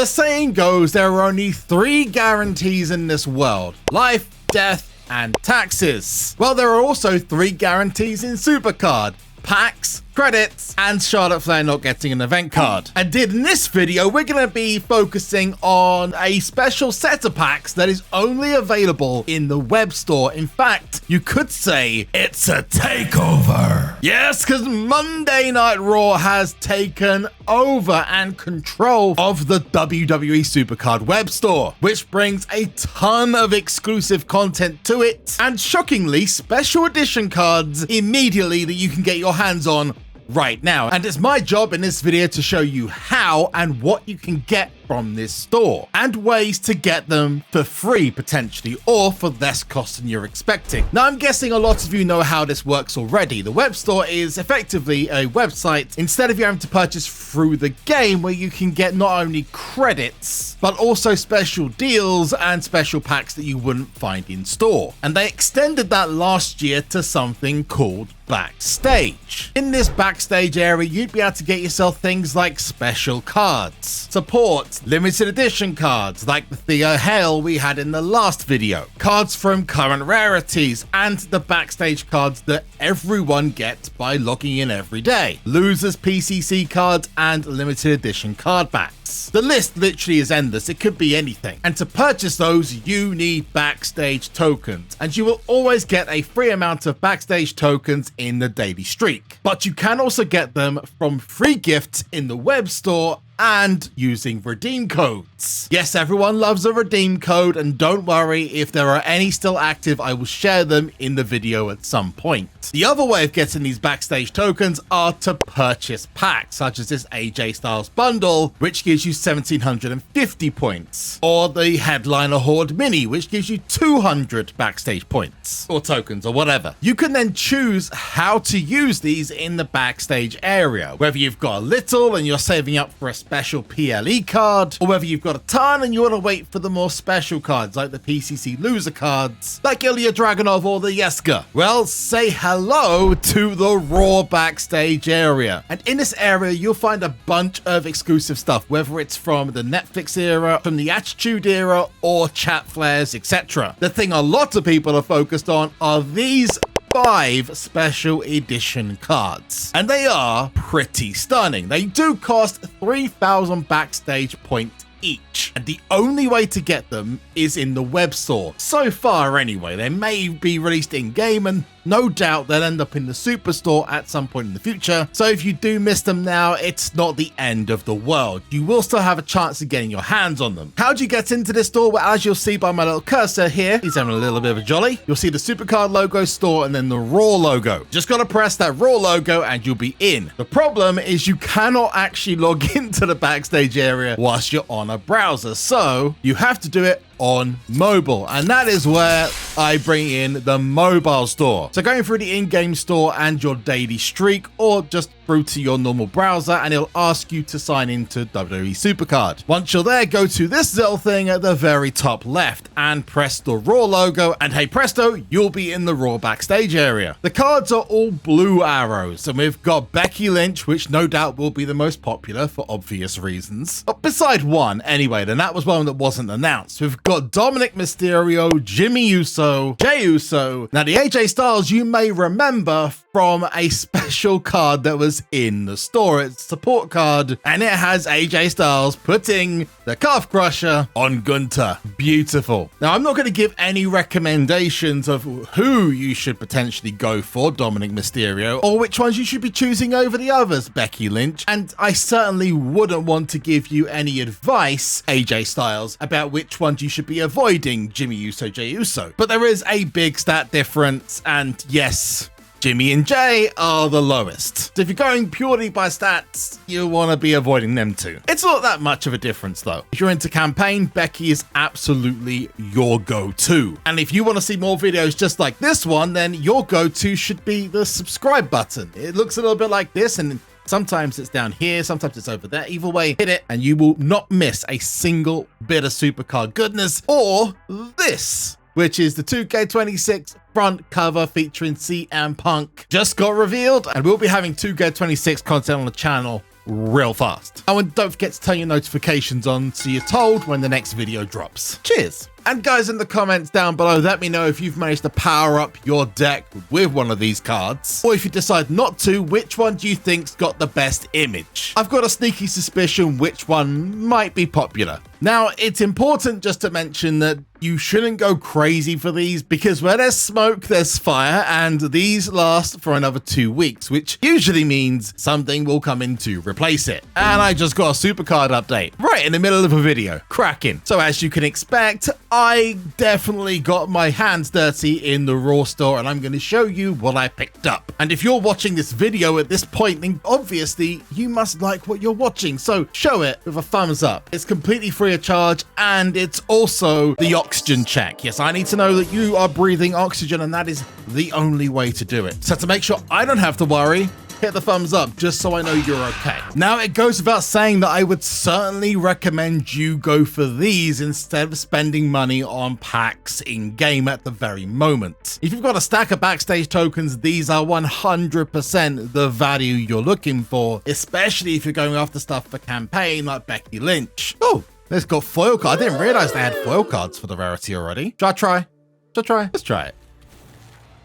The saying goes there are only 3 guarantees in this world: life, death, and taxes. Well, there are also 3 guarantees in SuperCard: packs, credits, and Charlotte Flair not getting an event card. And in this video, we're going to be focusing on a special set of packs that is only available in the web store. In fact, you could say it's a takeover. Yes, because Monday Night Raw has taken over and control of the WWE SuperCard Webstore, which brings a ton of exclusive content to it, and shockingly, special edition cards immediately that you can get your hands on right now. And it's my job in this video to show you how and what you can get from this store, and ways to get them for free potentially, or for less cost than you're expecting. Now, I'm guessing a lot of you know how this works already. The web store is effectively a website, instead of you having to purchase through the game, where you can get not only credits, but also special deals and special packs that you wouldn't find in store. And they extended that last year to something called Backstage. In this Backstage area, you'd be able to get yourself things like special cards, support, limited edition cards like the Theo Hale we had in the last video, cards from current rarities, and the Backstage cards that everyone gets by logging in every day, losers PCC cards, and limited edition Cardbacks. The list literally is endless. It could be anything. And to purchase those, you need Backstage tokens, and you will always get a free amount of Backstage tokens in the daily streak. But you can also get them from free gifts in the web store and using redeem codes. Yes, everyone loves a redeem code, and don't worry, if there are any still active, I will share them in the video at some point. The other way of getting these Backstage tokens are to purchase packs, such as this AJ Styles bundle, which gives you 1750 points, or the Headliner Horde Mini, which gives you 200 Backstage points, or tokens, or whatever. You can then choose how to use these in the Backstage area, whether you've got a little and you're saving up for a special PLE card, or whether you've got a ton and you want to wait for the more special cards like the PCC loser cards, like Ilya Dragunov or the Yeska. Well, say hello to the Raw Backstage area. And in this area, you'll find a bunch of exclusive stuff, whether it's from the Netflix era, from the Attitude era, or chat flares, etc. The thing a lot of people are focused on are these 5 special edition cards, and they are pretty stunning. They do cost 3,000 Backstage points each, and the only way to get them is in the web store. So far anyway. They may be released in game, and no doubt they'll end up in the Superstore at some point in the future. So if you do miss them now, it's not the end of the world. You will still have a chance of getting your hands on them. How do you get into this store? Well, as you'll see by my little cursor here, he's having a little bit of a jolly. You'll see the SuperCard logo store and then the Raw logo. Just gotta press that Raw logo and you'll be in. The problem is you cannot actually log into the Backstage area whilst you're on a browser, so you have to do it on mobile, and that is where I bring in the mobile store. So going through the in-game store and your daily streak, or just through to your normal browser, and it'll ask you to sign into WWE SuperCard. Once you're there, go to this little thing at the very top left and press the Raw logo, and hey presto, you'll be in the Raw Backstage area. The cards are all blue arrows, and we've got Becky Lynch, which no doubt will be the most popular for obvious reasons. But beside one, anyway, then that was one that wasn't announced. We've got Dominic Mysterio, Jimmy Uso, Jey Uso. Now, the AJ Styles you may remember from a special card that was in the store. It's a support card, and it has AJ Styles putting the calf crusher on Gunther. Beautiful. Now, I'm not going to give any recommendations of who you should potentially go for, Dominic Mysterio, or which ones you should be choosing over the others, Becky Lynch, and I certainly wouldn't want to give you any advice, AJ Styles, about which ones you should be avoiding, Jimmy Uso, Jey Uso. But there is a big stat difference, and yes, Jimmy and Jay are the lowest. So if you're going purely by stats, you want to be avoiding them too. It's not that much of a difference though. If you're into campaign, Becky is absolutely your go-to. And if you want to see more videos just like this one, then your go-to should be the subscribe button. It looks a little bit like this, and sometimes it's down here, sometimes it's over there. Either way, hit it and you will not miss a single bit of SuperCard goodness, or this, which is the 2K26 front cover featuring CM Punk. Just got revealed, and we'll be having 2K26 content on the channel real fast. Oh, and don't forget to turn your notifications on so you're told when the next video drops. Cheers. And guys, in the comments down below, let me know if you've managed to power up your deck with one of these cards, or if you decide not to, which one do you think's got the best image? I've got a sneaky suspicion which one might be popular. Now, it's important just to mention that you shouldn't go crazy for these, because where there's smoke, there's fire, and these last for another 2 weeks, which usually means something will come in to replace it. And I just got a SuperCard update right in the middle of a video. Cracking. So as you can expect, I definitely got my hands dirty in the RAW store, and I'm going to show you what I picked up. And if you're watching this video at this point, then obviously you must like what you're watching. So show it with a thumbs up. It's completely free of charge, and it's also the oxygen check. Yes, I need to know that you are breathing oxygen, and that is the only way to do it. So to make sure I don't have to worry, hit the thumbs up just so I know you're okay. Now, it goes without saying that I would certainly recommend you go for these instead of spending money on packs in game at the very moment. If you've got a stack of Backstage tokens, these are 100% the value you're looking for, especially if you're going after stuff for campaign like Becky Lynch. Oh, it's got foil cards. I didn't realize they had foil cards for the rarity already. Should I try? Should I try? Let's try it.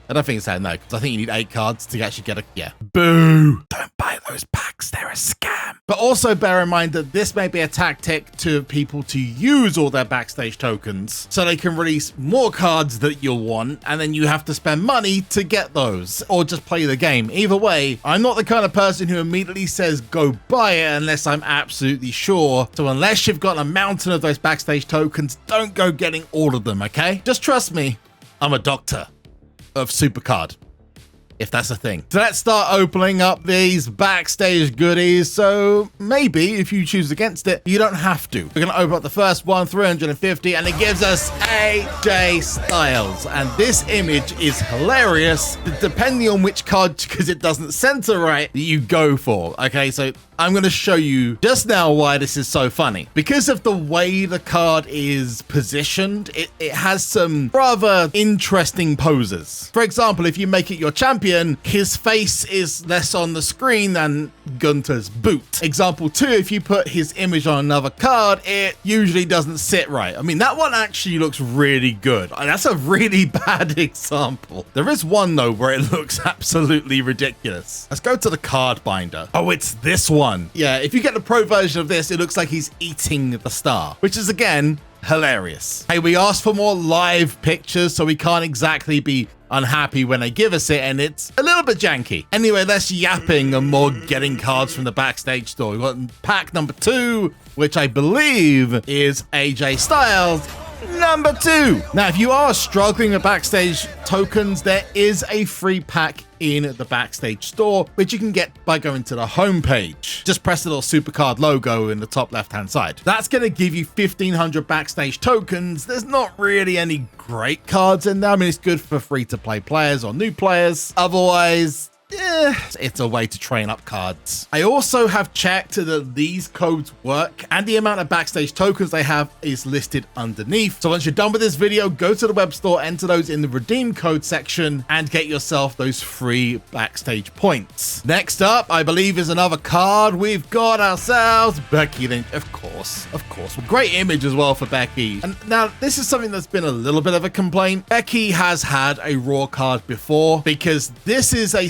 I don't think it's that, no, because I think you need 8 cards to actually get a, yeah. Boo! Don't buy those packs, they're a scam. But also bear in mind that this may be a tactic to people to use all their Backstage tokens so they can release more cards that you'll want, and then you have to spend money to get those, or just play the game. Either way, I'm not the kind of person who immediately says go buy it unless I'm absolutely sure. So unless you've got a mountain of those Backstage tokens, don't go getting all of them, okay? Just trust me, I'm a doctor of SuperCard, if that's a thing. So let's start opening up these Backstage goodies. So maybe if you choose against it, you don't have to. We're gonna open up the first one, 350, and it gives us AJ Styles. And this image is hilarious, depending on which card, because it doesn't center right, that you go for. Okay, so I'm going to show you just now why this is so funny. Because of the way the card is positioned, it has some rather interesting poses. For example, if you make it your champion, his face is less on the screen than Gunther's boot. Example 2, if you put his image on another card, it usually doesn't sit right. I mean, that one actually looks really good. That's a really bad example. There is one though where it looks absolutely ridiculous. Let's go to the card binder. Oh, it's this one. Yeah, if you get the pro version of this, it looks like he's eating the star, which is again hilarious. Hey, we asked for more live pictures, so we can't exactly be unhappy when they give us it, and it's a little bit janky. Anyway, less yapping and more getting cards from the Backstage store. We've got pack number 2, which I believe is AJ Styles number 2. Now, if you are struggling with Backstage tokens, there is a free pack in the Backstage store, which you can get by going to the homepage. Just press the little SuperCard logo in the top left-hand side. That's going to give you 1,500 Backstage tokens. There's not really any great cards in there. I mean, it's good for free-to-play players or new players. Otherwise, it's a way to train up cards. I also have checked that these codes work, and the amount of Backstage tokens they have is listed underneath. So once you're done with this video, go to the web store, enter those in the redeem code section, and get yourself those free Backstage points. Next up, I believe, is another card. We've got ourselves Becky Lynch. Of course. Great image as well for Becky. And now this is something that's been a little bit of a complaint. Becky has had a RAW card before, because this is a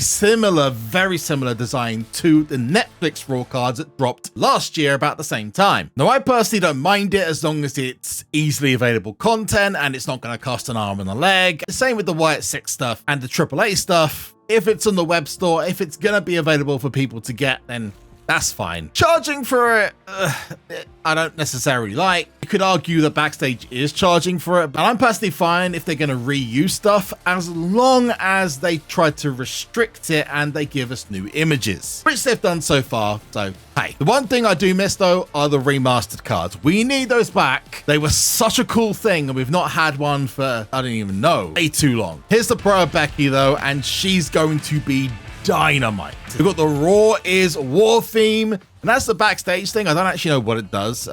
very similar design to the Netflix RAW cards that dropped last year about the same time. Now, I personally don't mind it as long as it's easily available content and it's not going to cost an arm and a leg. Same with the Wyatt 6 stuff and the AAA stuff. If it's on the web store, if it's going to be available for people to get, then that's fine. Charging for it, I don't necessarily like. You could argue that Backstage is charging for it, but I'm personally fine if they're going to reuse stuff, as long as they try to restrict it and they give us new images, which they've done so far. So, hey, the one thing I do miss though are the remastered cards. We need those back. They were such a cool thing, and we've not had one for, I don't even know, way too long. Here's the Pro of Becky though, and she's going to be dynamite. We've got the Raw is War theme, and that's the Backstage thing. I don't actually know what it does.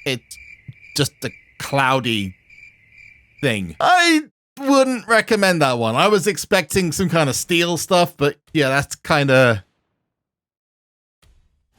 It's just a cloudy thing. I wouldn't recommend that one. I was expecting some kind of steel stuff, but yeah, that's kind of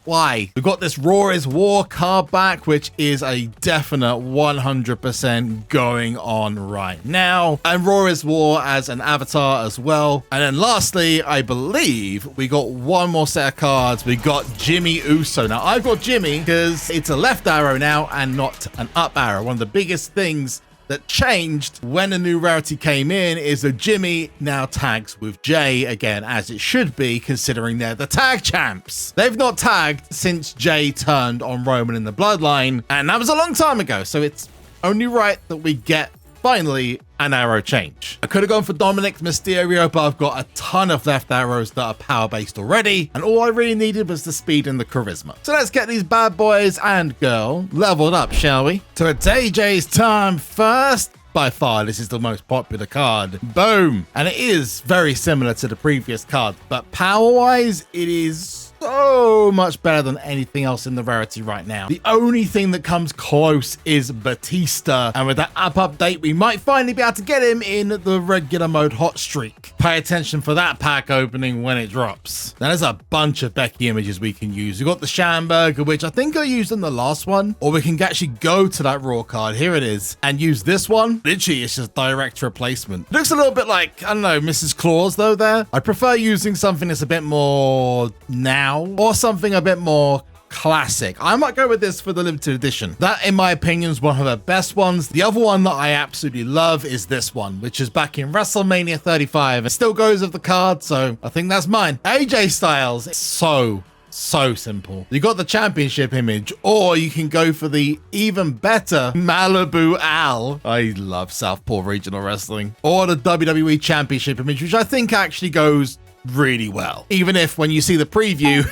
Why? We've got this Raw is War card back, which is a definite 100% going on right now. And Raw is War as an avatar as well. And then lastly, I believe we got one more set of cards. We got Jimmy Uso. Now, I've got Jimmy because it's a left arrow now and not an up arrow. One of the biggest things that changed when a new rarity came in is that Jimmy now tags with Jay again, as it should be, considering they're the tag champs. They've not tagged since Jay turned on Roman in the Bloodline, and that was a long time ago, so it's only right that we get finally an arrow change. I could have gone for Dominic Mysterio, but I've got a ton of left arrows that are power based already, and all I really needed was the speed and the charisma. So let's get these bad boys and girl leveled up, shall we? So it's AJ's time first. By far, this is the most popular card. Boom! And it is very similar to the previous card, but power-wise, it is so much better than anything else in the rarity right now. The only thing that comes close is Batista, and with that app update, we might finally be able to get him in the regular mode hot streak. Pay attention for that pack opening when it drops. Now, there's a bunch of Becky images we can use. We've got the Schamberger, which I think I used in the last one, or we can actually go to that Raw card. Here it is, and use this one. Literally, it's just direct replacement. Looks a little bit like, I don't know, Mrs. Claus though there. I prefer using something that's a bit more now, or something a bit more classic. I might go with this for the limited edition. That, in my opinion, is one of the best ones. The other one that I absolutely love is this one, which is back in WrestleMania 35. It still goes with the card, so I think that's mine. AJ Styles, it's so simple. You got the championship image, or you can go for the even better Malibu Al. I love Southpaw Regional Wrestling. Or the WWE Championship image, which I think actually goes really well. Even if when you see the preview,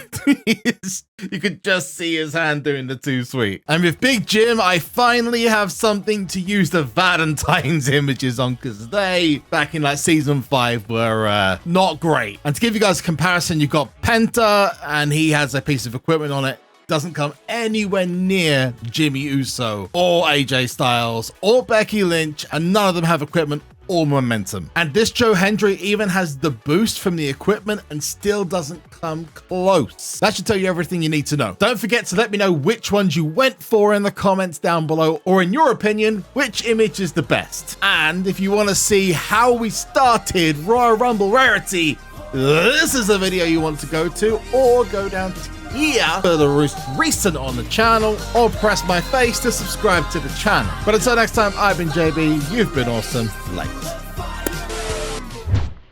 you could just see his hand doing the too sweet. And with Big Jim, I finally have something to use the Valentine's images on, because they, back in like season 5, were not great. And to give you guys a comparison, you've got Penta, and he has a piece of equipment on it. Doesn't come anywhere near Jimmy Uso or AJ Styles or Becky Lynch, and none of them have equipment or momentum. And this Joe Hendry even has the boost from the equipment and still doesn't come close. That should tell you everything you need to know. Don't forget to let me know which ones you went for in the comments down below, or in your opinion, which image is the best. And if you want to see how we started Royal Rumble Rarity, this is the video you want to go to, or go down to here for the most recent on the channel, or press my face to subscribe to the channel. But until next time, I've been JB, you've been awesome, later.